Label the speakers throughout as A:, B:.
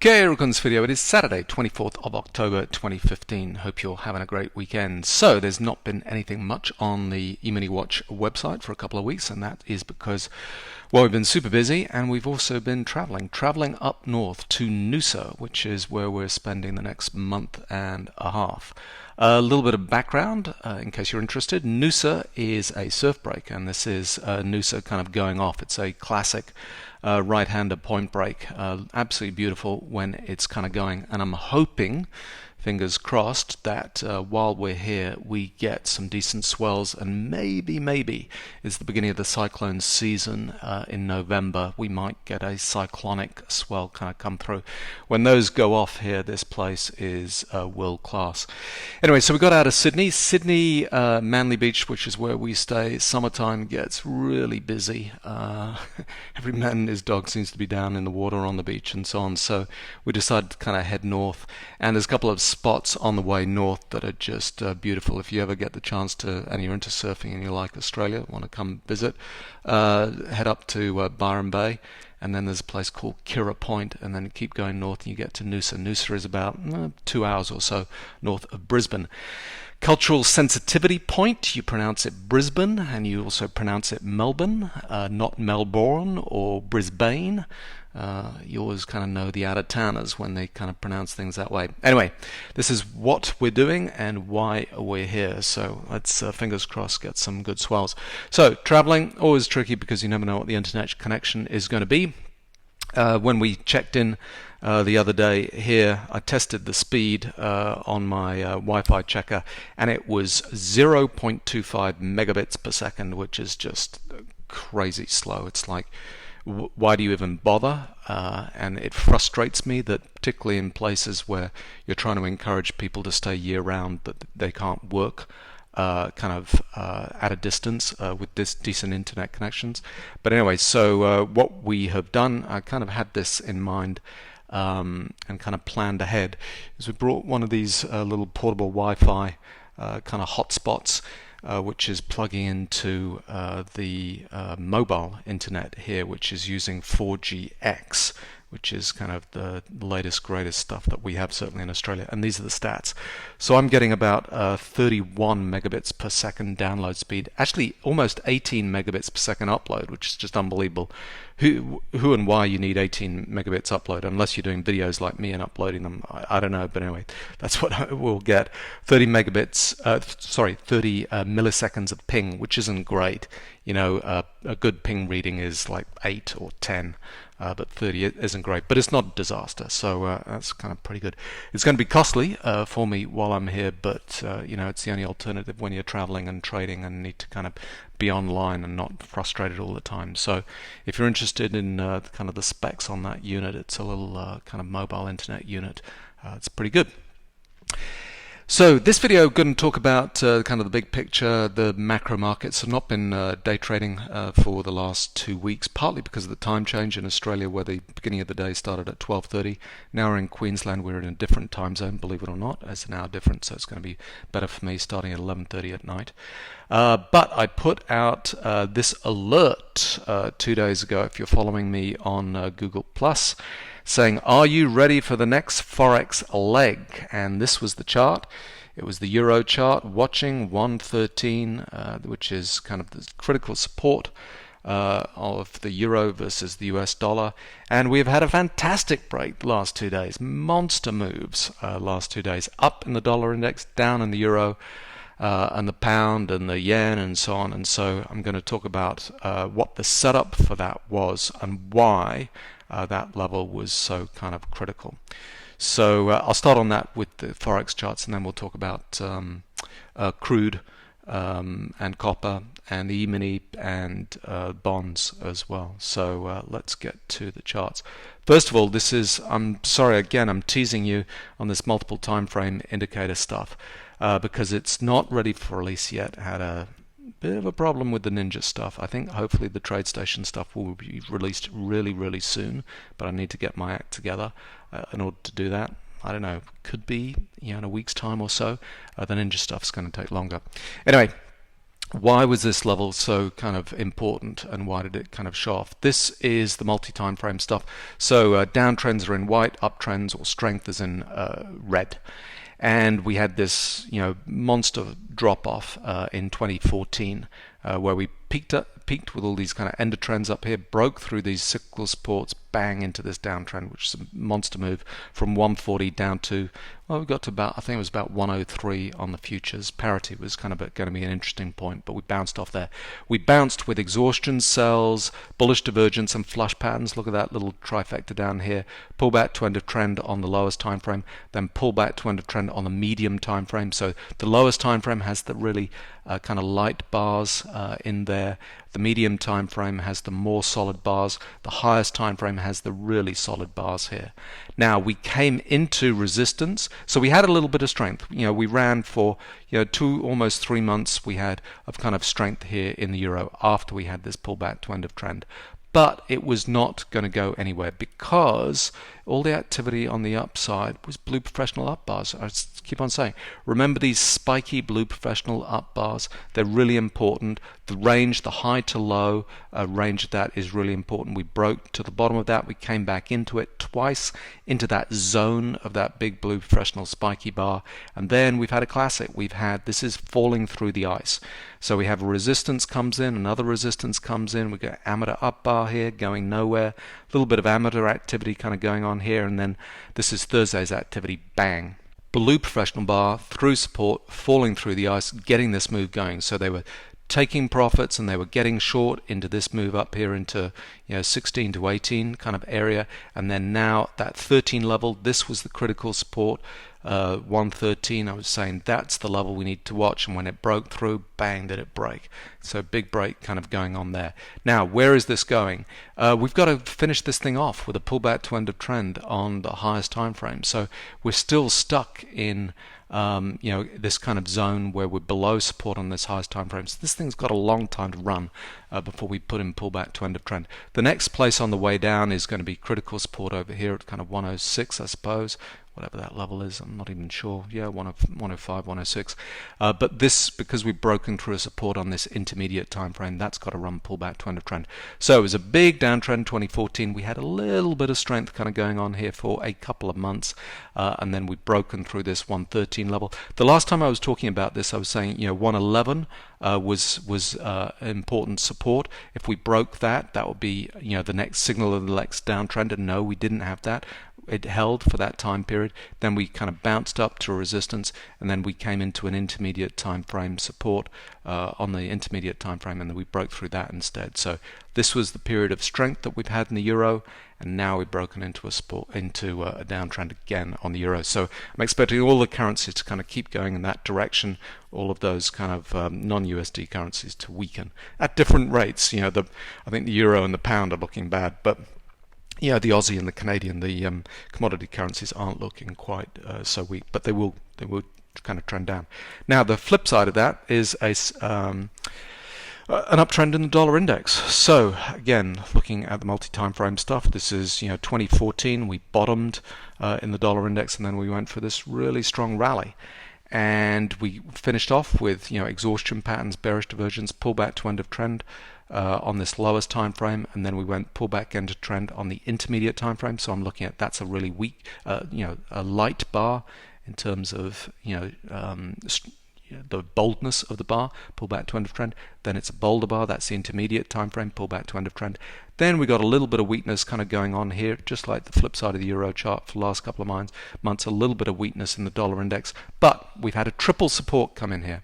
A: Okay, welcome to this video. It is Saturday, 24th of October 2015. Hope you're having a great weekend. So there's not been anything much on the Emini-Watch website for a couple of weeks, and that is because, well, we've been super busy, and we've also been traveling up north to Noosa, which is where we're spending the next month and a half. A little bit of background, in case you're interested. Noosa is a surf break, and this is Noosa kind of going off. It's a classic right-hander point break. Absolutely beautiful when it's kind of going, and I'm hoping, fingers crossed, that while we're here we get some decent swells, and maybe it's the beginning of the cyclone season in November. We might get a cyclonic swell kind of come through. When those go off here, this place is world class. Anyway, so we got out of Sydney, Manly Beach, which is where we stay. Summertime gets really busy. Every man and his dog seems to be down in the water on the beach and so on, so we decided to kind of head north, and there's a couple of spots on the way north that are just beautiful. If you ever get the chance to, and you're into surfing and you like Australia, want to come visit, head up to Byron Bay, and then there's a place called Kira Point, and then keep going north and you get to Noosa. Noosa is about 2 hours or so north of Brisbane. Cultural sensitivity point, you pronounce it Brisbane, and you also pronounce it Melbourne, not Melbourne or Brisbane. You always kind of know the out-of-towners when they kind of pronounce things that way. Anyway, this is what we're doing and why we're here, so let's, fingers crossed, get some good swells. So, traveling, always tricky because you never know what the internet connection is going to be. When we checked in the other day here, I tested the speed on my Wi-Fi checker, and it was 0.25 megabits per second, which is just crazy slow. It's like, why do you even bother? And it frustrates me that, particularly in places where you're trying to encourage people to stay year-round, that they can't work at a distance with this decent internet connections. But anyway, so what we have done, I kind of had this in mind and kind of planned ahead, is we brought one of these little portable Wi-Fi kind of hotspots, which is plugging into the mobile internet here, which is using 4GX, which is kind of the latest, greatest stuff that we have, certainly in Australia. And these are the stats. So I'm getting about 31 megabits per second download speed, actually almost 18 megabits per second upload, which is just unbelievable. Who and why you need 18 megabits upload, unless you're doing videos like me and uploading them, I don't know. But anyway, that's what I will get. 30 milliseconds of ping, which isn't great. You know, a good ping reading is like 8 or 10. But 30 isn't great, but it's not a disaster, so that's kind of pretty good. It's going to be costly for me while I'm here, but you know, it's the only alternative when you're traveling and trading and need to kind of be online and not frustrated all the time. So if you're interested in kind of the specs on that unit, it's a little kind of mobile internet unit. It's pretty good. So this video, I'm going to talk about kind of the big picture. The macro markets have not been day trading for the last 2 weeks, partly because of the time change in Australia, where the beginning of the day started at 12:30. Now we're in Queensland, we're in a different time zone, believe it or not. It's an hour different, so it's going to be better for me starting at 11:30 at night. But I put out this alert 2 days ago, if you're following me on Google+, saying, are you ready for the next Forex leg? And this was the chart. It was the Euro chart, watching 113, which is kind of the critical support of the Euro versus the US dollar. And we've had a fantastic break the last 2 days. Monster moves last 2 days. Up in the dollar index, down in the Euro, and the pound and the yen and so on. And so I'm going to talk about what the setup for that was and why that level was so kind of critical. So I'll start on that with the Forex charts, and then we'll talk about crude and copper and the E-mini and bonds as well. So let's get to the charts. First of all, this is, I'm sorry again, I'm teasing you on this multiple time frame indicator stuff because it's not ready for release yet. Had a bit of a problem with the Ninja stuff. I think hopefully the TradeStation stuff will be released really soon, but I need to get my act together in order to do that. I don't know, could be, you know, in a week's time or so. The Ninja stuff's going to take longer. Anyway, Why was this level so kind of important, and why did it kind of show off? This is the multi-time frame stuff. So downtrends are in white, uptrends or strength is in red. And we had this, monster drop off in 2014, where we peaked with all these kind of ender trends up here, broke through these cyclical supports, bang into this downtrend, which is a monster move from 140 down to, well, we got to about, I think it was about 103 on the futures. Parity was kind of going to be an interesting point, but we bounced off there. We bounced with exhaustion sells, bullish divergence, and flush patterns. Look at that little trifecta down here. Pull back to end of trend on the lowest time frame, then pull back to end of trend on the medium time frame. So the lowest time frame has the really kind of light bars in there. The medium time frame has the more solid bars. The highest time frame has the really solid bars here. Now we came into resistance, so we had a little bit of strength. We ran for 2, almost 3 months. We had of kind of strength here in the euro after we had this pullback to end of trend. But it was not going to go anywhere because all the activity on the upside was blue professional up bars. I keep on saying, remember these spiky blue professional up bars. They're really important. The range, the high to low range of that is really important. We broke to the bottom of that. We came back into it twice, into that zone of that big blue professional spiky bar. And then we've had a classic. This is falling through the ice. So we have a resistance comes in, another resistance comes in. We got amateur up bar here going nowhere. A little bit of amateur activity kind of going on here, and then this is Thursday's activity. Bang. Blue professional bar through support, falling through the ice, getting this move going. So they were taking profits and they were getting short into this move up here into 16 to 18 kind of area, and then now that 13 level, this was the critical support. 113, I was saying that's the level we need to watch, and when it broke through, bang, did it break. So big break kind of going on there. Now where is this going? We've got to finish this thing off with a pullback to end of trend on the highest time frame. So we're still stuck in this kind of zone where we're below support on this highest time frame. So this thing's got a long time to run before we put in pullback to end of trend. The next place on the way down is going to be critical support over here at kind of 106, I suppose. Whatever that level is, I'm not even sure. Yeah, 105, 106. But this, because we've broken through a support on this intermediate time frame, that's got to run pullback to end of trend. So it was a big downtrend 2014. We had a little bit of strength kind of going on here for a couple of months, and then we've broken through this 113 level. The last time I was talking about this, I was saying 111 was important support. If we broke that, that would be the next signal of the next downtrend. And no, we didn't have that. It held for that time period, then we kind of bounced up to a resistance, and then we came into an intermediate time frame support on the intermediate time frame, and then we broke through that instead. So this was the period of strength that we've had in the euro, and now we've broken into a downtrend again on the euro. So I'm expecting all the currencies to kind of keep going in that direction, all of those kind of non-USD currencies to weaken at different rates. I think the euro and the pound are looking bad, but the Aussie and the Canadian, the commodity currencies aren't looking quite so weak, but they will kind of trend down. Now the flip side of that is an uptrend in the dollar index. So again, looking at the multi-time frame stuff, this is 2014. We bottomed in the dollar index, and then we went for this really strong rally. And we finished off with exhaustion patterns, bearish divergence, pullback to end of trend on this lowest time frame, and then we went pullback into trend on the intermediate time frame. So I'm looking at that's a really weak, a light bar in terms of the boldness of the bar, pullback to end of trend. Then it's a bolder bar, that's the intermediate time frame, pullback to end of trend. Then we got a little bit of weakness kind of going on here, just like the flip side of the euro chart for the last couple of months, a little bit of weakness in the dollar index, but we've had a triple support come in here.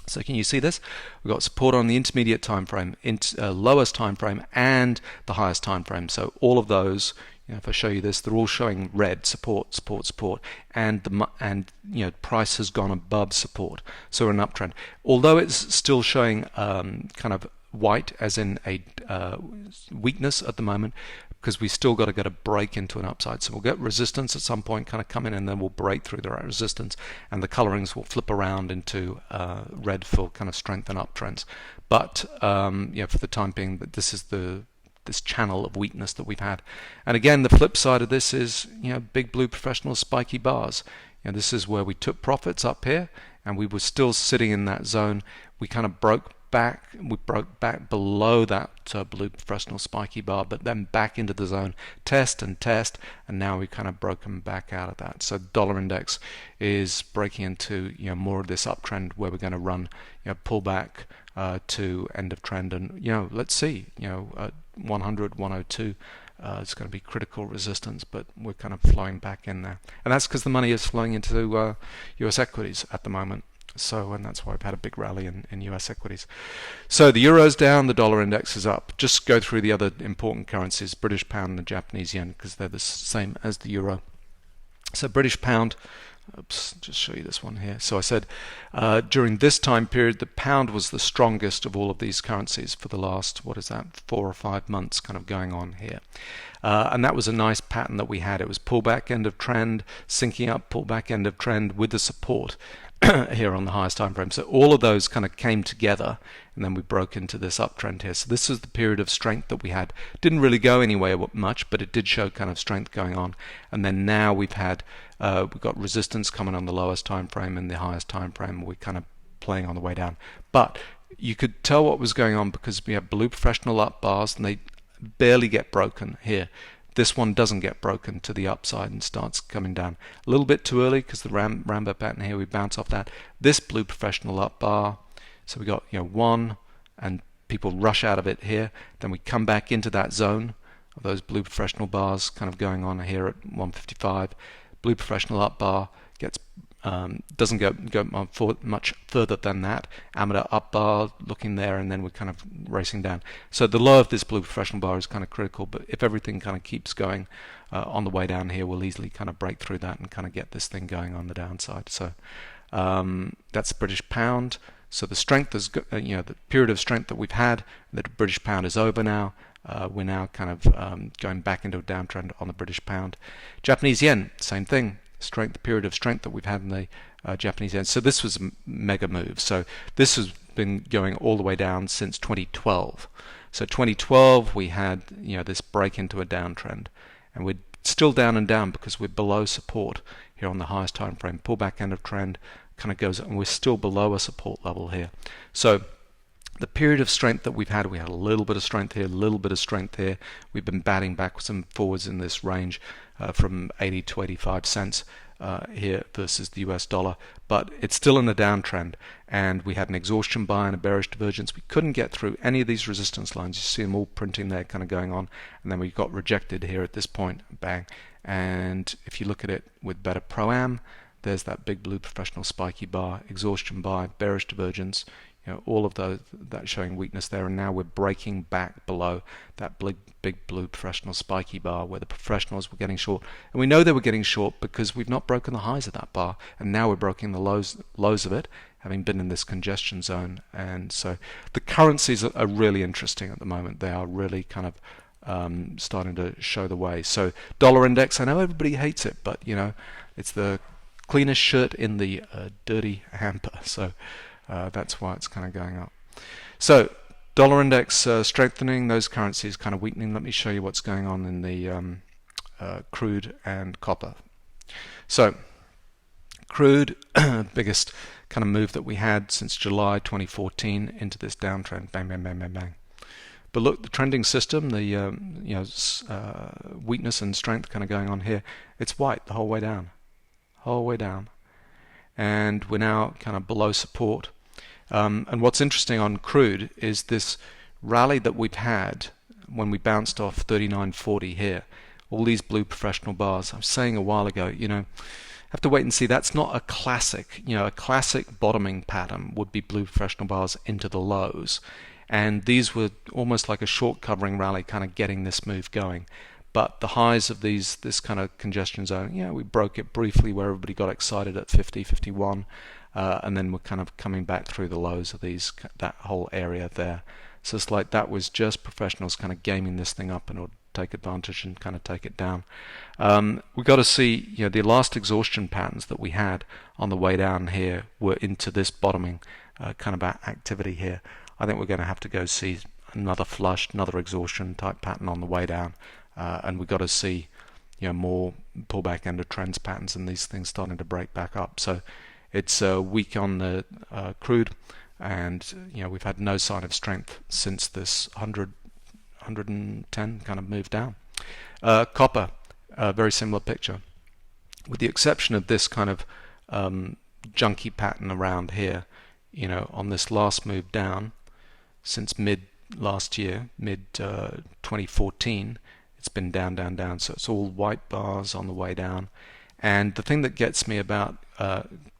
A: So can you see this? We've got support on the intermediate time frame, lowest time frame, and the highest time frame. So all of those, if I show you this, they're all showing red, support, support, support, and price has gone above support. So we're in an uptrend. Although it's still showing kind of white, as in a weakness at the moment, because we still got to get a break into an upside. So we'll get resistance at some point kind of come in, and then we'll break through the resistance, and the colorings will flip around into red for kind of strength and uptrends. But for the time being, this is this channel of weakness that we've had. And again, the flip side of this is big blue professional spiky bars. This is where we took profits up here, and we were still sitting in that zone. We kind of broke back below that blue professional spiky bar, but then back into the zone, test, and now we've kind of broken back out of that. So dollar index is breaking into more of this uptrend where we're going to run pull back to end of trend, and let's see, 100, 102 it's going to be critical resistance, but we're kind of flowing back in there, and that's because the money is flowing into US equities at the moment. So, and that's why we've had a big rally in US equities. So the euro's down, the dollar index is up. Just go through the other important currencies, British pound and the Japanese yen, because they're the same as the euro. So British pound, just show you this one here. So I said during this time period, the pound was the strongest of all of these currencies for the last, 4 or 5 months kind of going on here. And that was a nice pattern that we had. It was pullback, end of trend, sinking up, pullback, end of trend with the support here on the highest time frame. So all of those kind of came together, and then we broke into this uptrend here. So this is the period of strength that we had. Didn't really go anywhere much, but it did show kind of strength going on. And then now we've got resistance coming on the lowest time frame and the highest time frame. We're kind of playing on the way down. But you could tell what was going on because we have blue professional up bars, and they barely get broken here. This one doesn't get broken to the upside and starts coming down a little bit too early because the Rambo pattern here, we bounce off that. This blue professional up bar, so we got one, and people rush out of it here. Then we come back into that zone of those blue professional bars kind of going on here at 155. Blue professional up bar gets doesn't go much further than that. Amateur up bar looking there, and then we're kind of racing down. So the low of this blue professional bar is kind of critical, but if everything kind of keeps going on the way down here, we'll easily kind of break through that and kind of get this thing going on the downside. So that's the British pound. So the strength is, the period of strength that we've had, the British pound is over now. We're now kind of going back into a downtrend on the British pound. Japanese yen, same thing. The period of strength that we've had in the Japanese yen. So this was a mega move. So this has been going all the way down since 2012. So 2012 we had this break into a downtrend, and we're still down and down because we're below support here on the highest time frame. Pullback end of trend kind of goes, and we're still below a support level here. So the period of strength that we've had, we had a little bit of strength here, a little bit of strength here. We've been batting backwards and forwards in this range from 80 to 85 cents here versus the US dollar, but it's still in a downtrend, and we had an exhaustion buy and a bearish divergence. We couldn't get through any of these resistance lines. You see them all printing there kind of going on, and then we got rejected here at this point, bang. And if you look at it with better pro-am, there's that big blue professional spiky bar, exhaustion buy, bearish divergence, all of those, that showing weakness there, and now we're breaking back below that big blue professional spiky bar where the professionals were getting short, and we know they were getting short because we've not broken the highs of that bar, and now we're breaking the lows of it, having been in this congestion zone. And so the currencies are really interesting at the moment. They are really kind of starting to show the way. So dollar index, I know everybody hates it, but it's the cleanest shirt in the dirty hamper. So that's why it's kind of going up. So dollar index strengthening, those currencies kind of weakening. Let me show you what's going on in the crude and copper. So crude, biggest kind of move that we had since July 2014 into this downtrend, bang, bang, bang, bang, bang. But look, the trending system, the weakness and strength kind of going on here. It's white the whole way down, and we're now kind of below support. And what's interesting on crude is this rally that we've had when we bounced off 39.40 here. All these blue professional bars. I was saying a while ago, have to wait and see. That's not a classic. A classic bottoming pattern would be blue professional bars into the lows, and these were almost like a short covering rally, kind of getting this move going. But the highs of this kind of congestion zone, we broke it briefly where everybody got excited at 50, 51, and then we're kind of coming back through the lows of that whole area there. So it's like that was just professionals kind of gaming this thing up in order to take advantage and kind of take it down. We've got to see, the last exhaustion patterns that we had on the way down here were into this bottoming kind of activity here. I think we're going to have to go see another flush, another exhaustion type pattern on the way down. And we've got to see more pullback end of trends patterns and these things starting to break back up. So It's weak on the crude, and we've had no sign of strength since this 110 kind of moved down. Copper, very similar picture, with the exception of this kind of junky pattern around here. On this last move down since mid last year, mid 2014, it's been down, down, down. So it's all white bars on the way down. And the thing that gets me about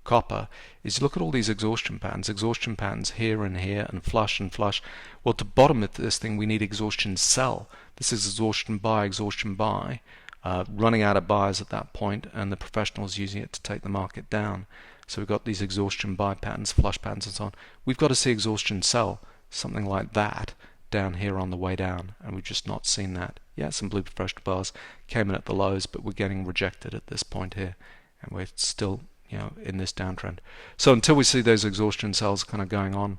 A: copper is look at all these exhaustion patterns here and here, and flush and flush. Well, to bottom at this thing, we need exhaustion sell. This is exhaustion buy, running out of buyers at that point, and the professionals using it to take the market down. So we've got these exhaustion buy patterns, flush patterns, and so on. We've got to see exhaustion sell, something like that, down here on the way down, and we've just not seen that. Yeah, some blue professional bars came in at the lows, but we're getting rejected at this point here, and we're still in this downtrend. So until we see those exhaustion sells kind of going on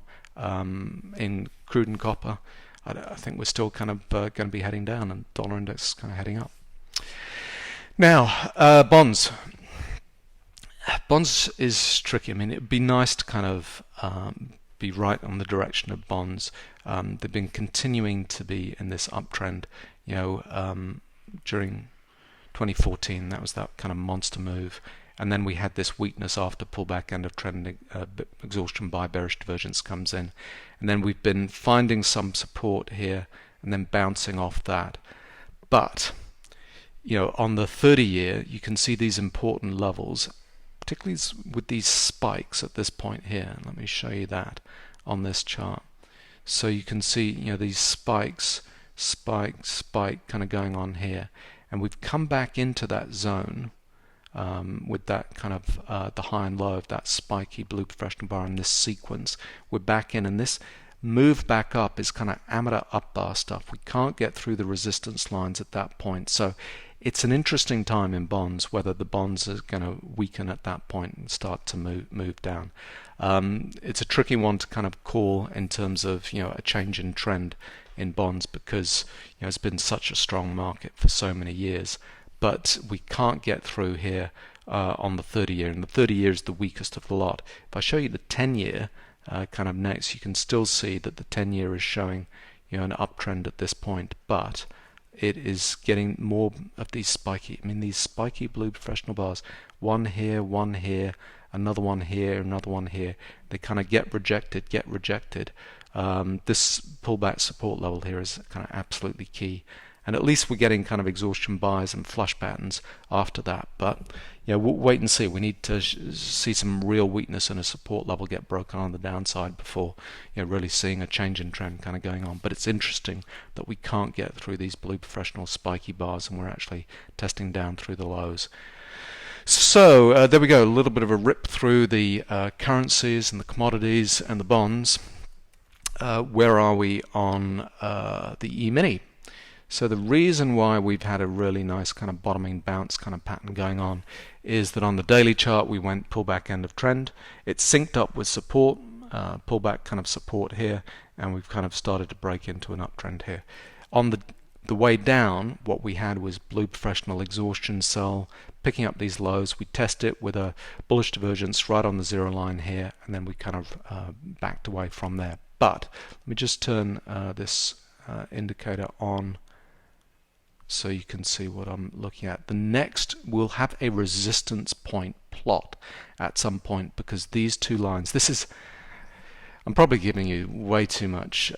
A: in crude and copper, I think we're still kind of going to be heading down, and dollar index is kind of heading up. Now, bonds. Bonds is tricky. I mean, it'd be nice to kind of be right on the direction of bonds. They've been continuing to be in this uptrend. During 2014, that was that kind of monster move, and then we had this weakness after pullback, end of trend, exhaustion buy, bearish divergence comes in, and then we've been finding some support here and then bouncing off that. But on the 30-year, you can see these important levels, particularly with these spikes at this point here. Let me show you that on this chart. So you can see these spikes, spike, kind of going on here, and we've come back into that zone with that kind of the high and low of that spiky blue professional bar in this sequence. We're back in, and this move back up is kind of amateur up bar stuff. We can't get through the resistance lines at that point. So it's an interesting time in bonds, whether the bonds are going to weaken at that point and start to move down. It's a tricky one to kind of call in terms of a change in trend in bonds, because it's been such a strong market for so many years. But we can't get through here on the 30-year, and the 30-year is the weakest of the lot. If I show you the 10-year kind of next, you can still see that the 10-year is showing an uptrend at this point, but it is getting more of these spiky, these spiky blue professional bars. One here, another one here, another one here. They kind of get rejected. This pullback support level here is kind of absolutely key. And at least we're getting kind of exhaustion buys and flush patterns after that. But we'll wait and see. We need to see some real weakness and a support level get broken on the downside before really seeing a change in trend kind of going on. But it's interesting that we can't get through these blue professional spiky bars, and we're actually testing down through the lows. So there we go, a little bit of a rip through the currencies and the commodities and the bonds. Where are we on the E-mini? So the reason why we've had a really nice kind of bottoming bounce kind of pattern going on is that on the daily chart we went pullback, end of trend. It synced up with support, pullback kind of support here, and we've kind of started to break into an uptrend here. On the way down, what we had was blue professional exhaustion sell, picking up these lows. We test it with a bullish divergence right on the zero line here, and then we kind of backed away from there. But let me just turn this indicator on so you can see what I'm looking at. The next, we'll have a resistance point plot at some point, because these two lines, I'm probably giving you way too much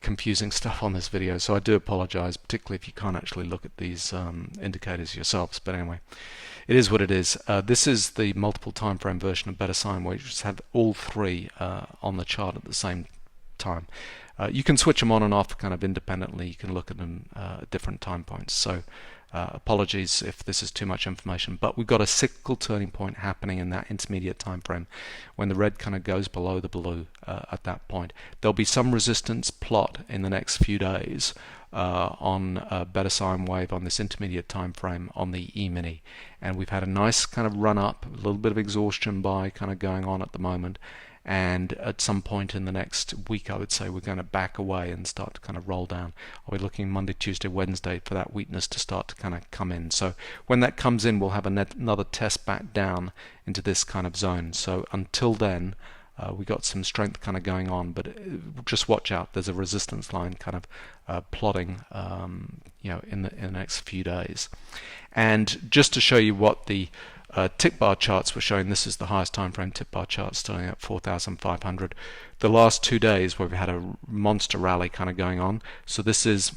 A: confusing stuff on this video, so I do apologize, particularly if you can't actually look at these indicators yourselves. But anyway, it is what it is. This is the multiple time frame version of Better Sign, where you just have all three on the chart at the same time. You can switch them on and off kind of independently. You can look at them at different time points. So apologies if this is too much information, but we've got a cyclical turning point happening in that intermediate time frame when the red kind of goes below the blue at that point. There'll be some resistance plot in the next few days on a better sine wave on this intermediate time frame on the E-mini, and we've had a nice kind of run up, a little bit of exhaustion buy kind of going on at the moment, and at some point in the next week I would say we're going to back away and start to kind of roll down. I'll be looking Monday, Tuesday, Wednesday for that weakness to start to kind of come in. So when that comes in, we'll have another test back down into this kind of zone. So until then, we got some strength kind of going on, but just watch out. There's a resistance line kind of plotting, in the next few days. And just to show you what the tick bar charts were showing, this is the highest time frame tick bar chart starting at 4,500. The last 2 days where we had a monster rally kind of going on. So this is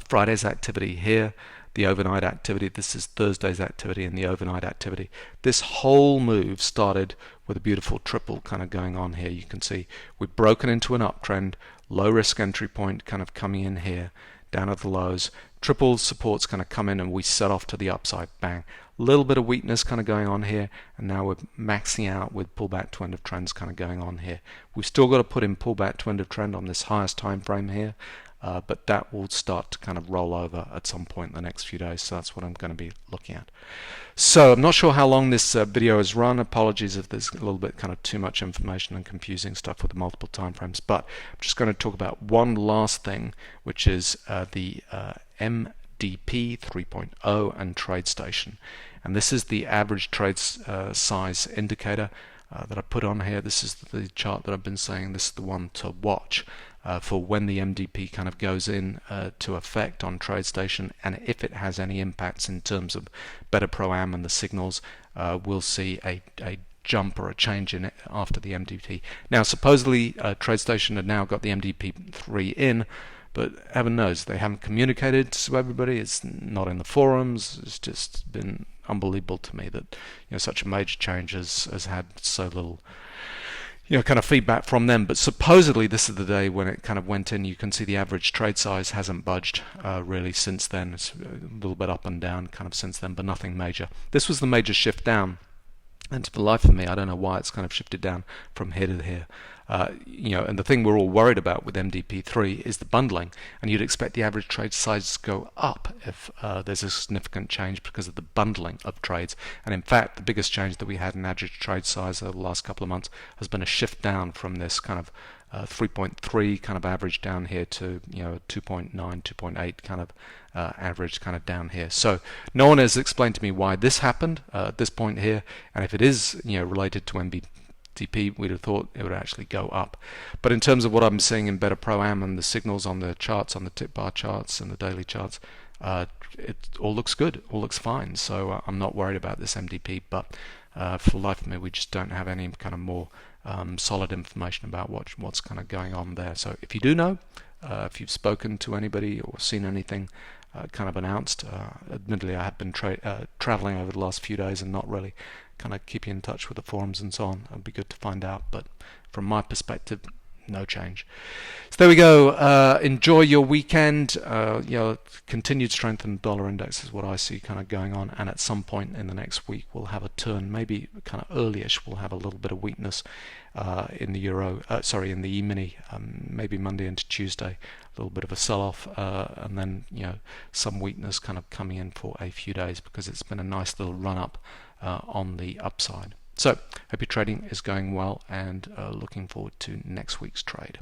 A: Friday's activity here, the overnight activity. This is Thursday's activity and the overnight activity. This whole move started with a beautiful triple kind of going on here. You can see we've broken into an uptrend, low risk entry point kind of coming in here, down at the lows. Triple supports kind of come in and we set off to the upside, bang. A little bit of weakness kind of going on here, and now we're maxing out with pullback to end of trends kind of going on here. We've still got to put in pullback to end of trend on this highest time frame here. But that will start to kind of roll over at some point in the next few days, so that's what I'm going to be looking at. So I'm not sure how long this video has run. Apologies if there's a little bit kind of too much information and confusing stuff with the multiple time frames, but I'm just going to talk about one last thing, which is the MDP 3.0 and TradeStation. And this is the average trade size indicator that I put on here. This is the chart that I've been saying this is the one to watch for when the MDP kind of goes in to effect on TradeStation, and if it has any impacts in terms of better pro-am and the signals, we'll see a jump or a change in it after the MDP. Now supposedly TradeStation had now got the MDP 3 in, but heaven knows they haven't communicated to everybody. It's not in the forums. It's just been unbelievable to me that such a major change has had so little kind of feedback from them. But supposedly this is the day when it kind of went in. You can see the average trade size hasn't budged really since then. It's a little bit up and down kind of since then, but nothing major. This was the major shift down, and to the life of me I don't know why it's kind of shifted down from here to here. And the thing we're all worried about with MDP3 is the bundling, and you'd expect the average trade size to go up if there's a significant change because of the bundling of trades. And in fact, the biggest change that we had in average trade size over the last couple of months has been a shift down from this kind of 3.3 kind of average down here to 2.9, 2.8 kind of average kind of down here. So no one has explained to me why this happened at this point here, and if it is related to MDP, we'd have thought it would actually go up. But in terms of what I'm seeing in better pro-am and the signals on the charts, on the tick bar charts and the daily charts, it all looks good, all looks fine. So I'm not worried about this MDP, but for the life of me, we just don't have any kind of more solid information about what's kind of going on there. So if you do know, if you've spoken to anybody or seen anything kind of announced, admittedly I have been traveling over the last few days and not really kind of keeping in touch with the forums and so on. It'd be good to find out, but from my perspective, no change. So there we go. Enjoy your weekend. Continued strength in the dollar index is what I see kind of going on, and at some point in the next week we'll have a turn, maybe kind of early-ish. We'll have a little bit of weakness in the euro, in the E-mini, maybe Monday into Tuesday, a little bit of a sell-off, and then some weakness kind of coming in for a few days because it's been a nice little run-up on the upside. So hope your trading is going well, and looking forward to next week's trade.